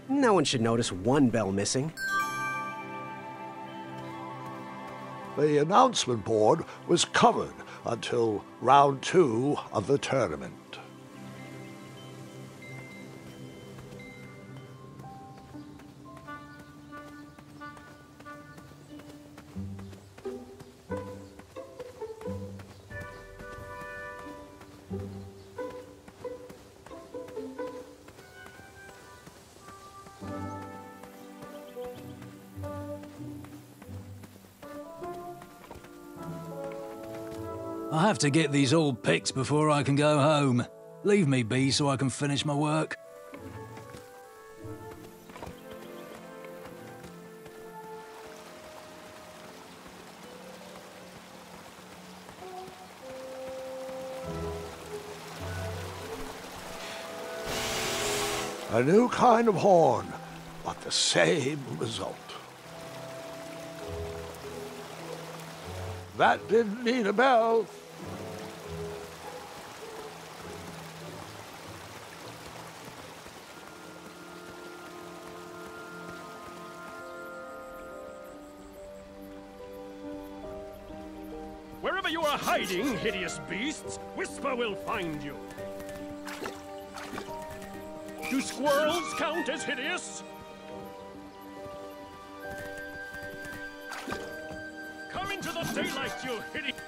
No one should notice one bell missing. The announcement board was covered until round 2 of the tournament. I have to get these all picked before I can go home. Leave me be so I can finish my work. A new kind of horn, but the same result. That didn't need a bell. Wherever you are hiding, hideous beasts, Whisper will find you. Do squirrels count as hideous? Come into the daylight, you hideous...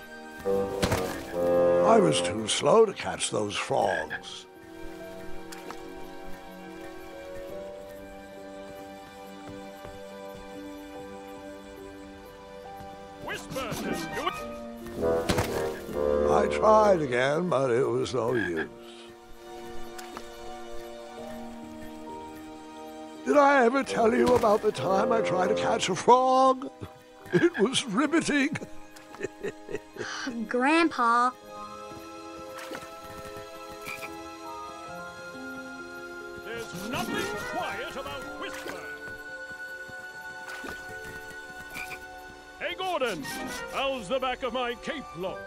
I was too slow to catch those frogs. Whisper says you... I tried again, but it was no use. Did I ever tell you about the time I tried to catch a frog? It was riveting. Grandpa. There's nothing quiet about Whisper. Hey, Gordon, how's the back of my cape look?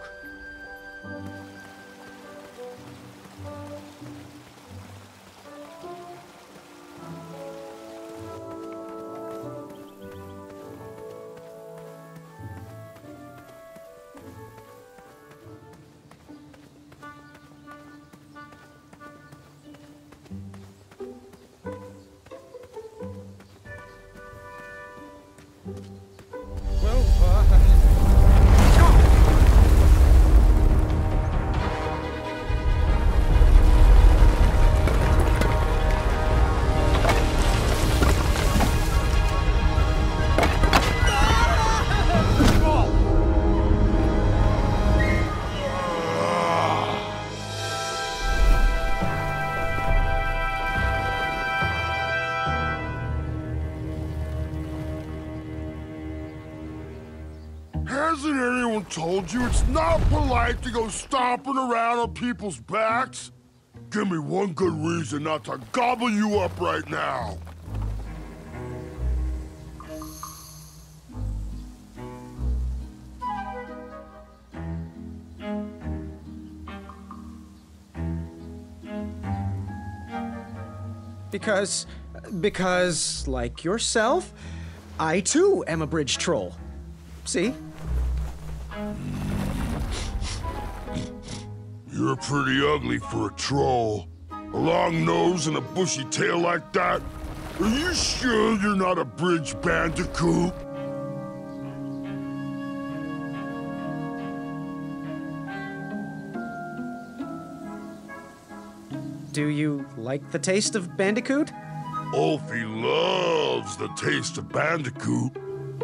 Hasn't anyone told you it's not polite to go stomping around on people's backs? Give me one good reason not to gobble you up right now. Because, like yourself, I too am a bridge troll. See? You're pretty ugly for a troll. A long nose and a bushy tail like that? Are you sure you're not a bridge bandicoot? Do you like the taste of Bandicoot? Ulfie loves the taste of bandicoot.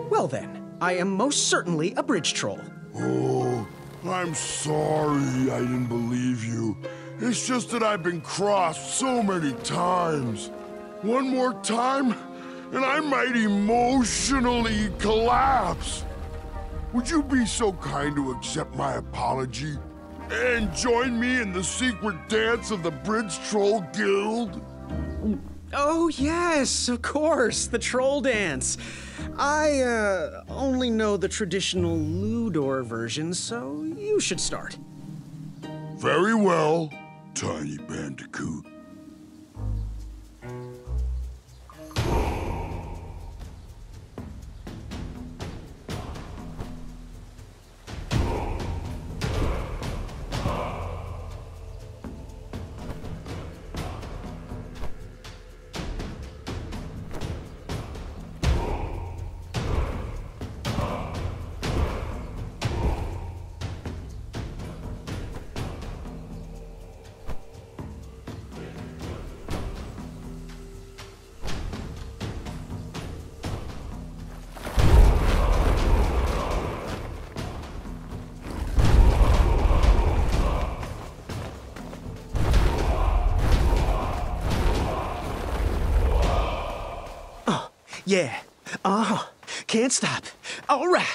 Well then, I am most certainly a bridge troll. Oh, I'm sorry I didn't believe you. It's just that I've been crossed so many times. One more time, and I might emotionally collapse. Would you be so kind to accept my apology and join me in the secret dance of the Bridge Troll Guild? Oh yes, of course, the troll dance. I only know the traditional Ludor version, so you should start. Very well, Tiny Bandicoot. Yeah. Can't stop. All right.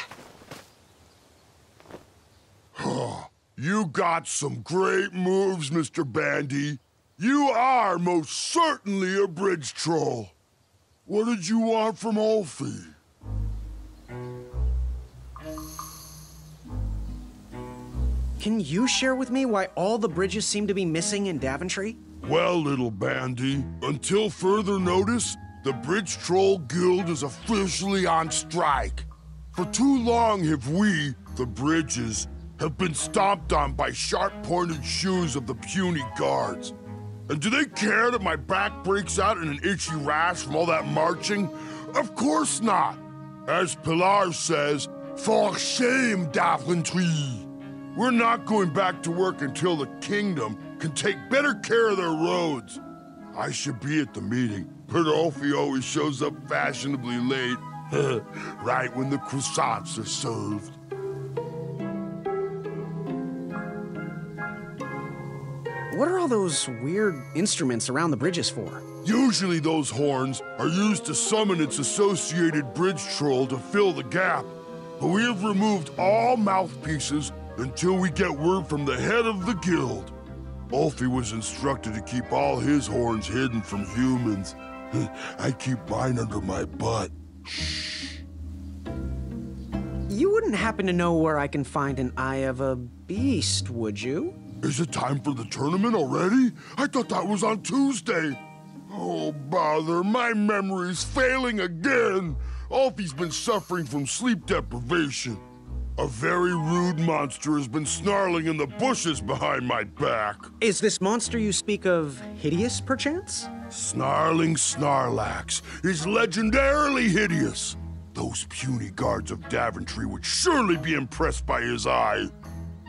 You got some great moves, Mr. Bandy. You are most certainly a bridge troll. What did you want from Ulfie? Can you share with me why all the bridges seem to be missing in Daventry? Well, little Bandy, until further notice, the Bridge Troll Guild is officially on strike. For too long have we, the Bridges, have been stomped on by sharp-pointed shoes of the puny guards. And do they care that my back breaks out in an itchy rash from all that marching? Of course not. As Pilar says, for shame, Daventry. We're not going back to work until the kingdom can take better care of their roads. I should be at the meeting, but Ulfie always shows up fashionably late, right when the croissants are served. What are all those weird instruments around the bridges for? Usually those horns are used to summon its associated bridge troll to fill the gap, but we have removed all mouthpieces until we get word from the head of the guild. Ulfie was instructed to keep all his horns hidden from humans. I keep mine under my butt. Shh. You wouldn't happen to know where I can find an Eye of a Beast, would you? Is it time for the tournament already? I thought that was on Tuesday. Oh, bother, my memory's failing again. Ulfie's been suffering from sleep deprivation. A very rude monster has been snarling in the bushes behind my back. Is this monster you speak of hideous, perchance? Snarling Snarlax is legendarily hideous. Those puny guards of Daventry would surely be impressed by his eye.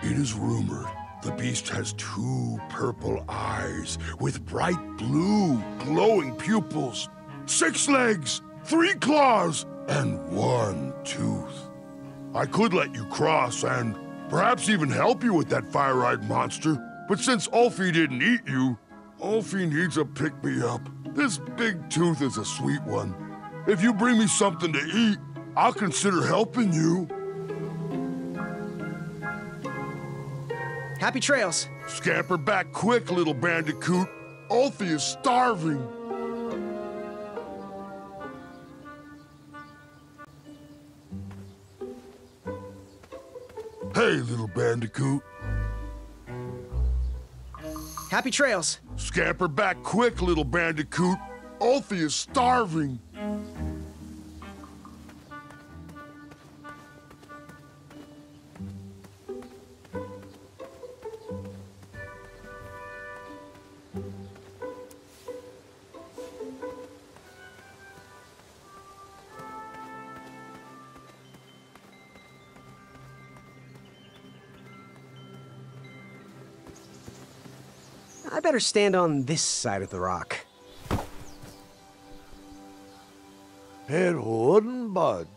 It is rumored the beast has 2 purple eyes with bright blue, glowing pupils, 6 legs, 3 claws, and 1 tooth. I could let you cross and perhaps even help you with that fire-eyed monster, but since Ulfie didn't eat you, Ulfie needs a pick-me-up. This big tooth is a sweet one. If you bring me something to eat, I'll consider helping you. Happy trails. Scamper back quick, little bandicoot. Ulfie is starving. Hey, little bandicoot. Happy trails. Scamper back quick, little bandicoot. Ulfie is starving. I better stand on this side of the rock. It wouldn't budge.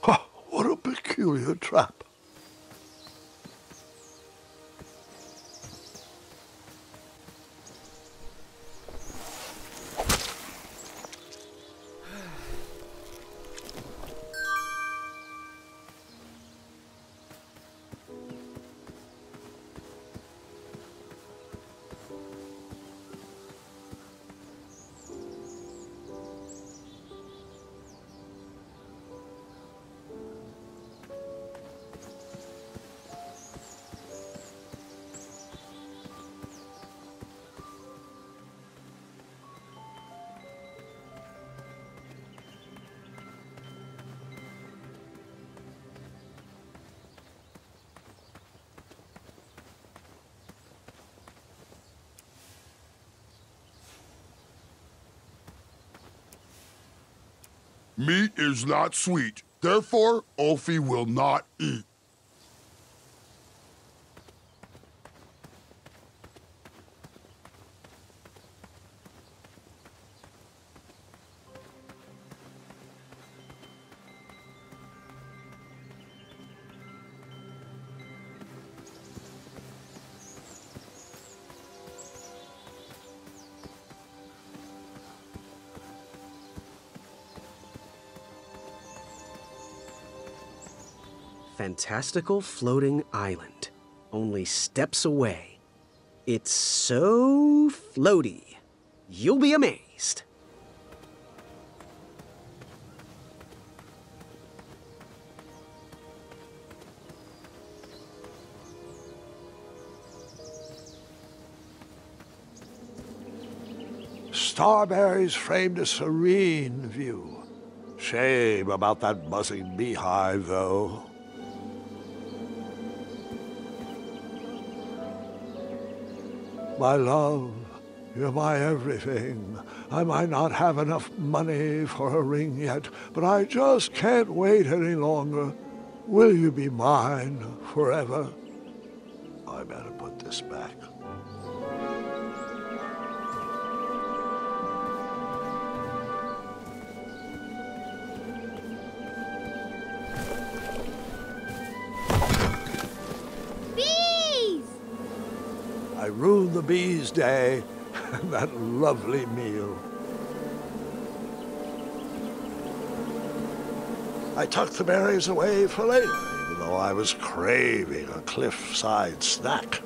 Ha! What a peculiar trap. Meat is not sweet. Therefore, Ulfie will not eat. fantastical floating island, only steps away. It's so floaty, you'll be amazed. Starberries framed a serene view. Shame about that buzzing beehive, though. My love, you're my everything. I might not have enough money for a ring yet, but I just can't wait any longer. Will you be mine forever? I better put this back. I ruined the bees' day and that lovely meal. I tucked the berries away for later, even though I was craving a cliffside snack.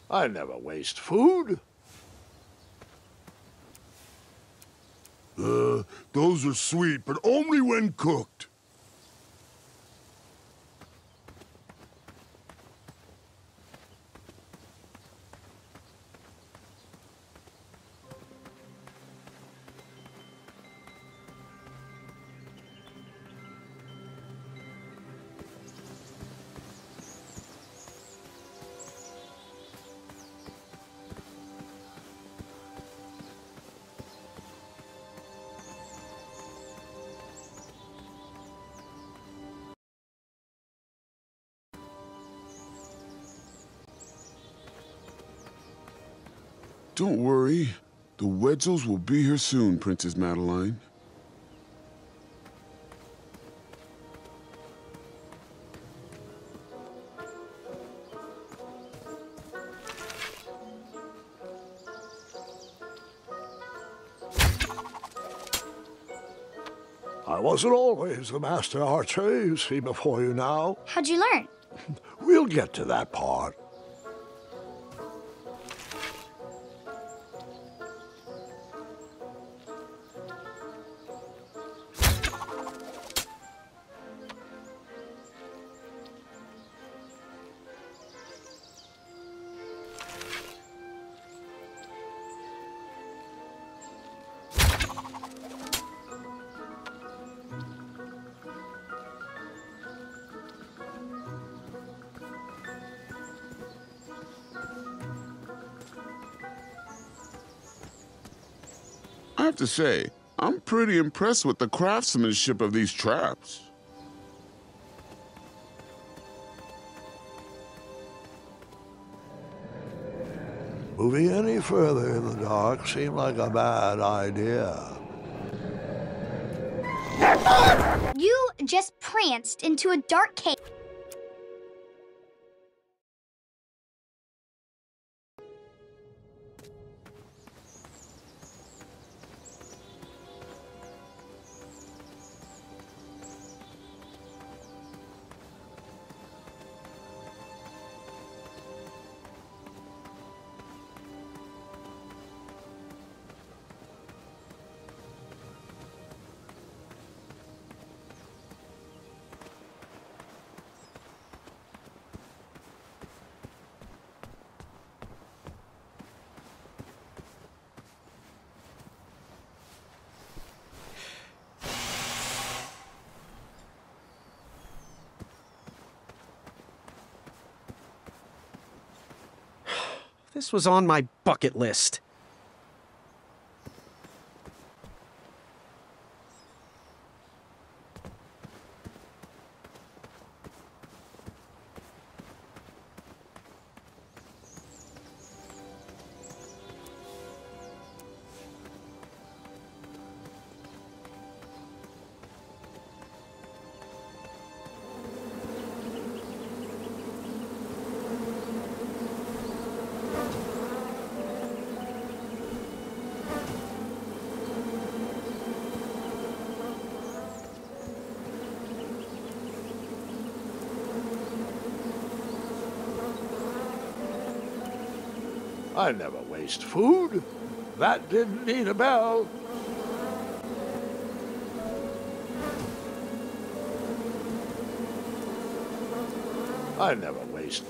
I never waste food. Those are sweet, but only when cooked. Don't worry. The Wetzels will be here soon, Princess Madeline. I wasn't always the master archer you see before you now. How'd you learn? We'll get to that part. I have to say, I'm pretty impressed with the craftsmanship of these traps. Moving any further in the dark seemed like a bad idea. You just pranced into a dark cave. This was on my bucket list. I never waste food. That didn't need a bell. I never waste.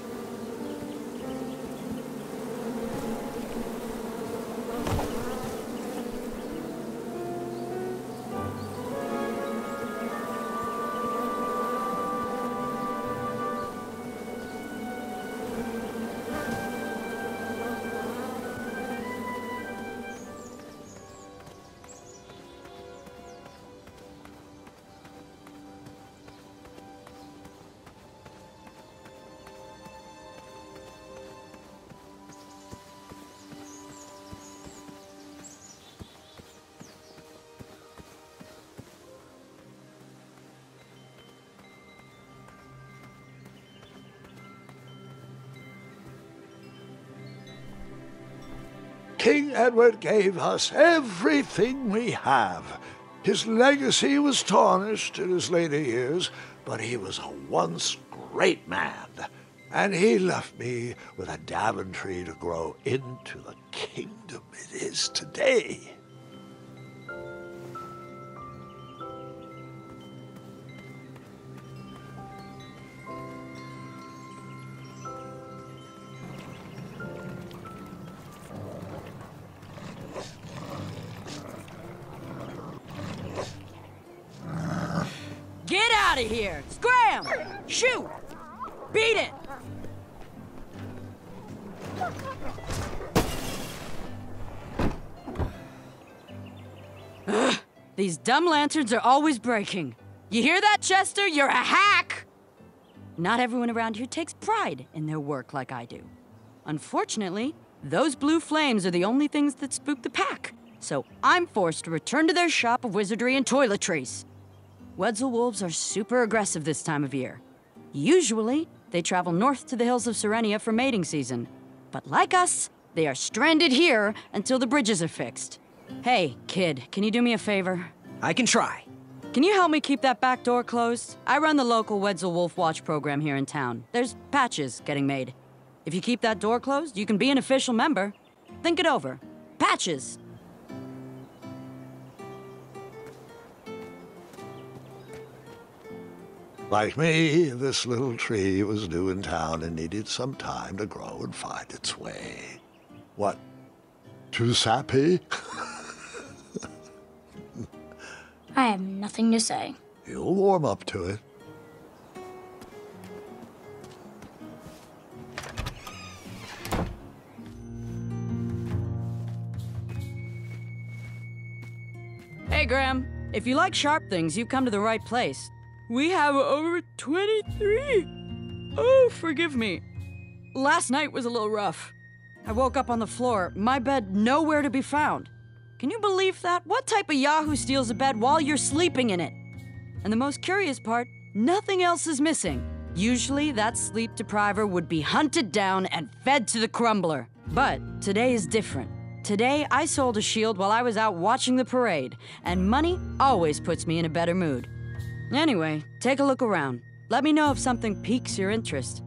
King Edward gave us everything we have. His legacy was tarnished in his later years, but he was a once great man. And he left me with a Daventry to grow into the kingdom it is today. Get out of here! Scram! Shoot! Beat it! Ugh, these dumb lanterns are always breaking. You hear that, Chester? You're a hack! Not everyone around here takes pride in their work like I do. Unfortunately, those blue flames are the only things that spook the pack. So I'm forced to return to their shop of wizardry and toiletries. Wetzel wolves are super aggressive this time of year. Usually, they travel north to the hills of Serenia for mating season. But like us, they are stranded here until the bridges are fixed. Hey, kid, can you do me a favor? I can try. Can you help me keep that back door closed? I run the local Wetzel Wolf Watch program here in town. There's patches getting made. If you keep that door closed, you can be an official member. Think it over. Patches! Like me, this little tree was new in town and needed some time to grow and find its way. What? Too sappy? I have nothing to say. You'll warm up to it. Hey, Graham. If you like sharp things, you've come to the right place. We have over 23. Oh, forgive me. Last night was a little rough. I woke up on the floor, my bed nowhere to be found. Can you believe that? What type of yahoo steals a bed while you're sleeping in it? And the most curious part, nothing else is missing. Usually that sleep depriver would be hunted down and fed to the crumbler. But today is different. Today I sold a shield while I was out watching the parade, and money always puts me in a better mood. Anyway, take a look around. Let me know if something piques your interest.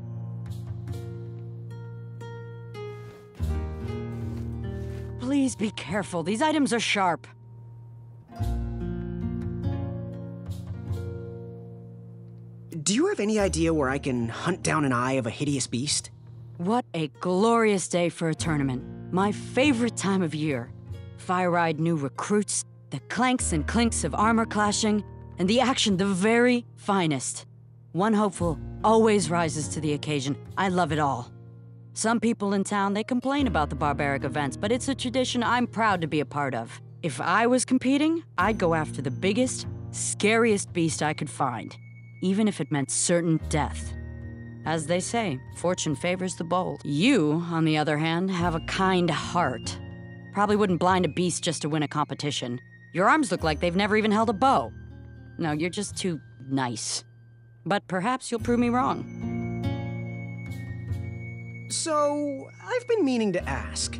Please be careful. These items are sharp. Do you have any idea where I can hunt down an eye of a hideous beast? What a glorious day for a tournament. My favorite time of year. Fire-eyed new recruits, the clanks and clinks of armor clashing, and the action the very finest. One hopeful always rises to the occasion. I love it all. Some people in town, they complain about the barbaric events, but it's a tradition I'm proud to be a part of. If I was competing, I'd go after the biggest, scariest beast I could find, even if it meant certain death. As they say, fortune favors the bold. You, on the other hand, have a kind heart. Probably wouldn't blind a beast just to win a competition. Your arms look like they've never even held a bow. No, you're just too nice. But perhaps you'll prove me wrong. So, I've been meaning to ask.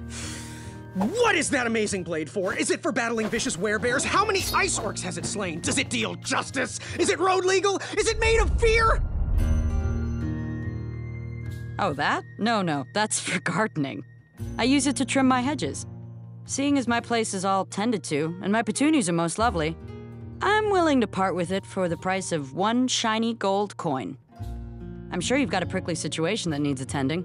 What is that amazing blade for? Is it for battling vicious werebears? How many ice orcs has it slain? Does it deal justice? Is it road legal? Is it made of fear? Oh, that? No, that's for gardening. I use it to trim my hedges. Seeing as my place is all tended to, and my petunias are most lovely, I'm willing to part with it for the price of 1 shiny gold coin. I'm sure you've got a prickly situation that needs attending.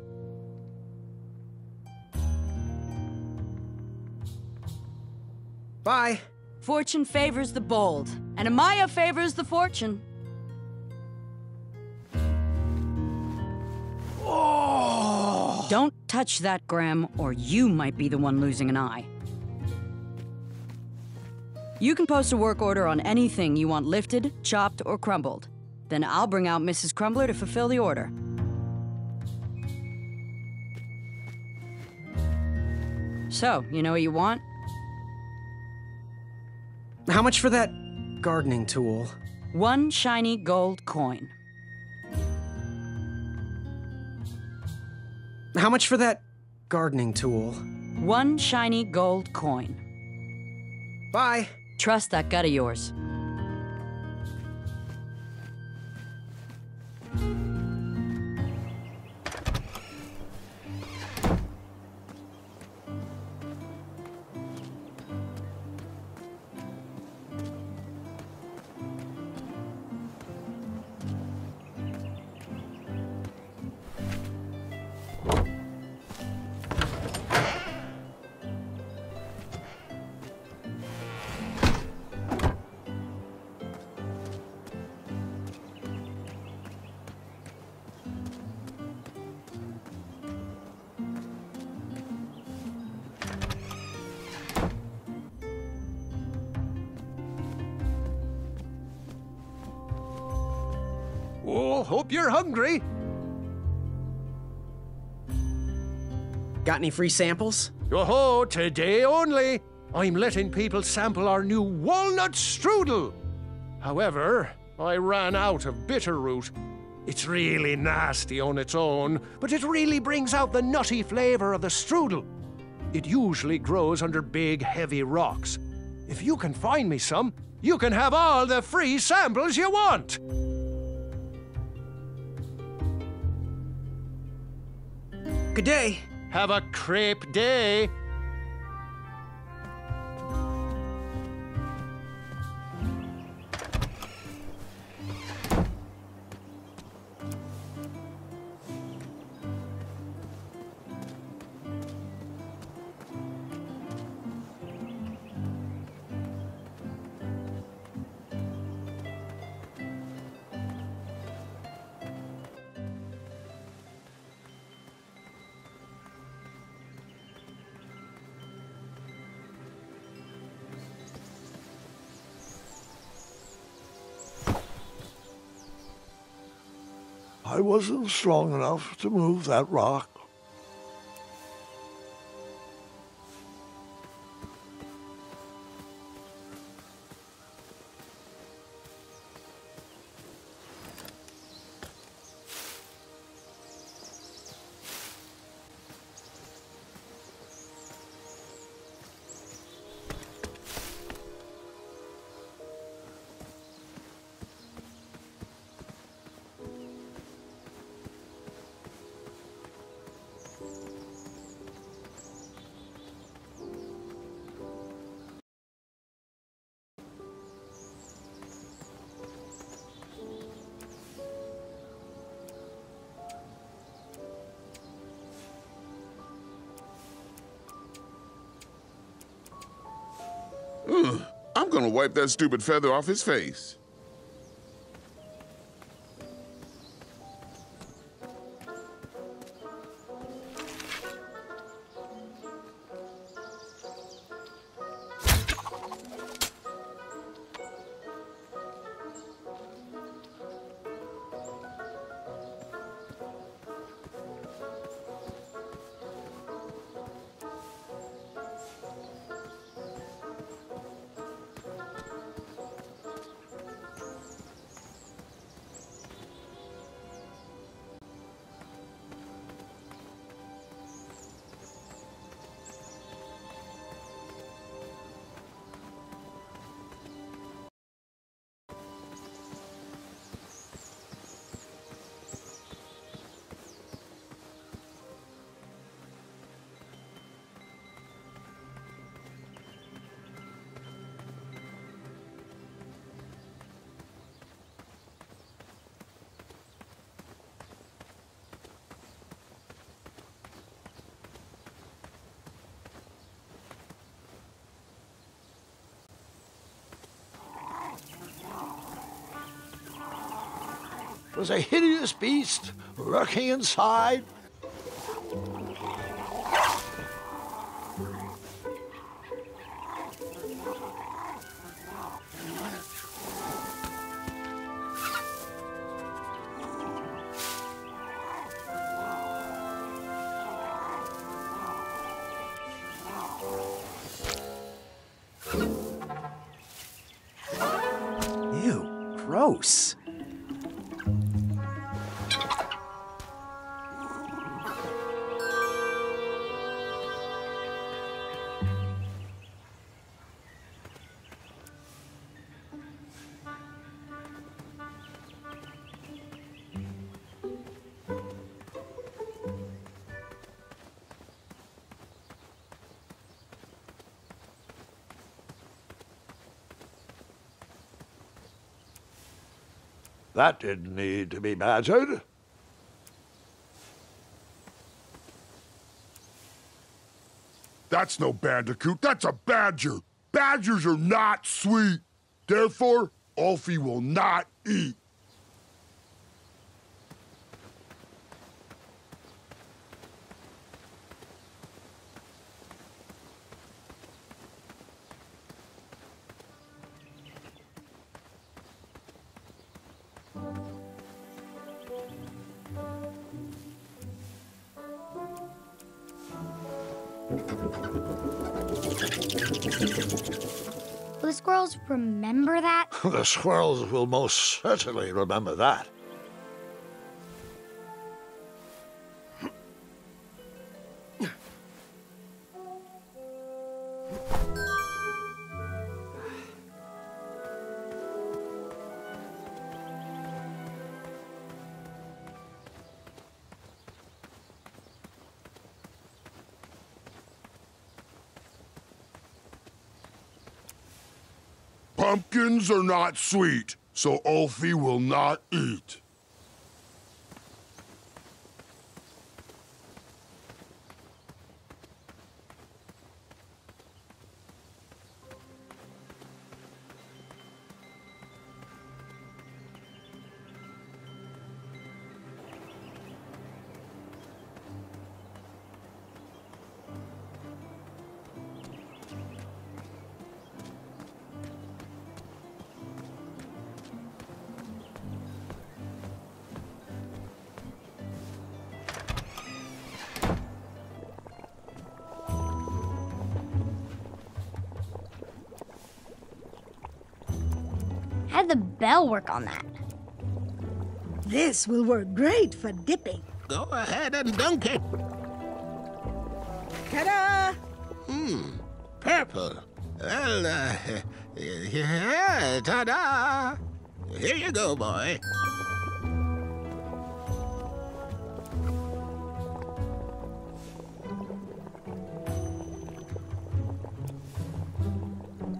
Bye. Fortune favors the bold, and Amaya favors the fortune. Oh! Don't touch that, Graham, or you might be the one losing an eye. You can post a work order on anything you want lifted, chopped, or crumbled. Then I'll bring out Mrs. Crumbler to fulfill the order. So, you know what you want? How much for that gardening tool? 1 shiny gold coin. How much for that gardening tool? 1 shiny gold coin. Bye. Trust that gut of yours. Oh, hope you're hungry. Got any free samples? Oh, today only. I'm letting people sample our new walnut strudel. However, I ran out of bitterroot. It's really nasty on its own, but it really brings out the nutty flavor of the strudel. It usually grows under big, heavy rocks. If you can find me some, you can have all the free samples you want. Good day. Have a crepe day. I wasn't strong enough to move that rock. I'm gonna wipe that stupid feather off his face. was a hideous beast lurking inside. Ew, gross. That didn't need to be badgered. That's no bandicoot, that's a badger. Badgers are not sweet. Therefore, Ulfie will not eat. Will the squirrels remember that? The squirrels will most certainly remember that. Pumpkins are not sweet, so Ulfie will not eat. How did the bell work on that? This will work great for dipping. Go ahead and dunk it. Ta-da! Purple. Well, yeah, ta-da. Here you go, boy.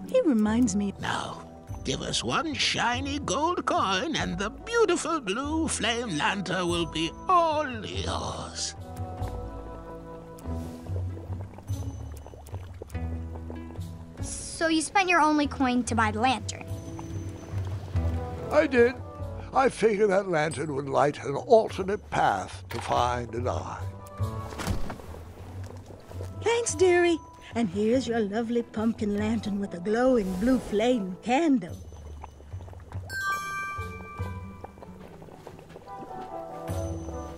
He reminds me. Now, give us one shiny gold coin and the beautiful blue flame lantern will be all yours. So you spent your only coin to buy the lantern. I did. I figured that lantern would light an alternate path to find an eye. Thanks, dearie. And here's your lovely pumpkin lantern with a glowing blue flame candle.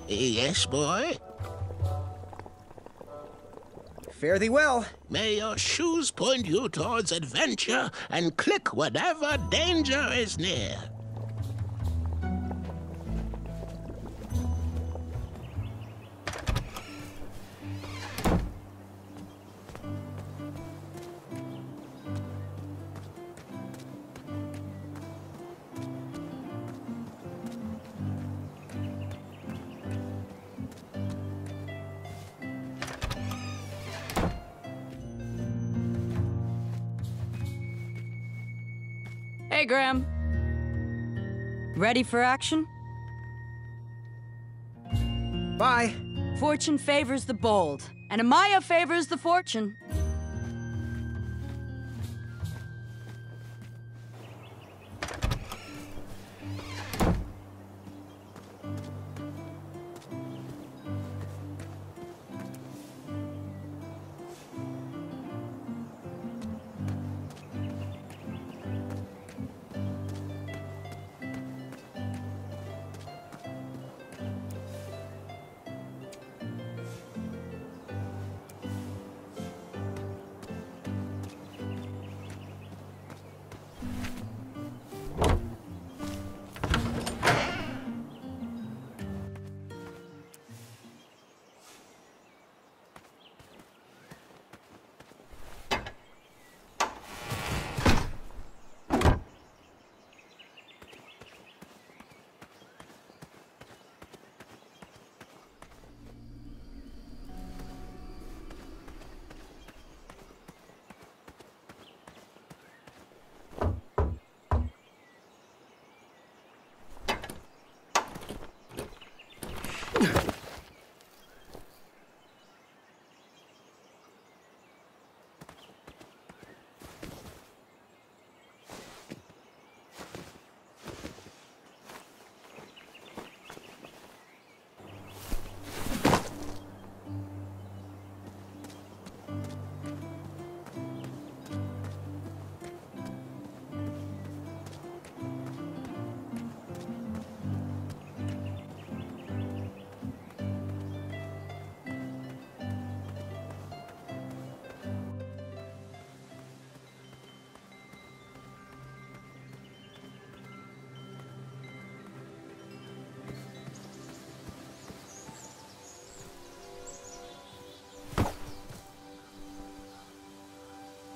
Yes, boy? Fare thee well. May your shoes point you towards adventure and click whenever danger is near. Hey, Graham. Ready for action? Bye. Fortune favors the bold, and Amaya favors the fortune.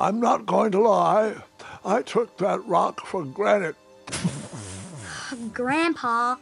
I'm not going to lie. I took that rock for granted. Grandpa.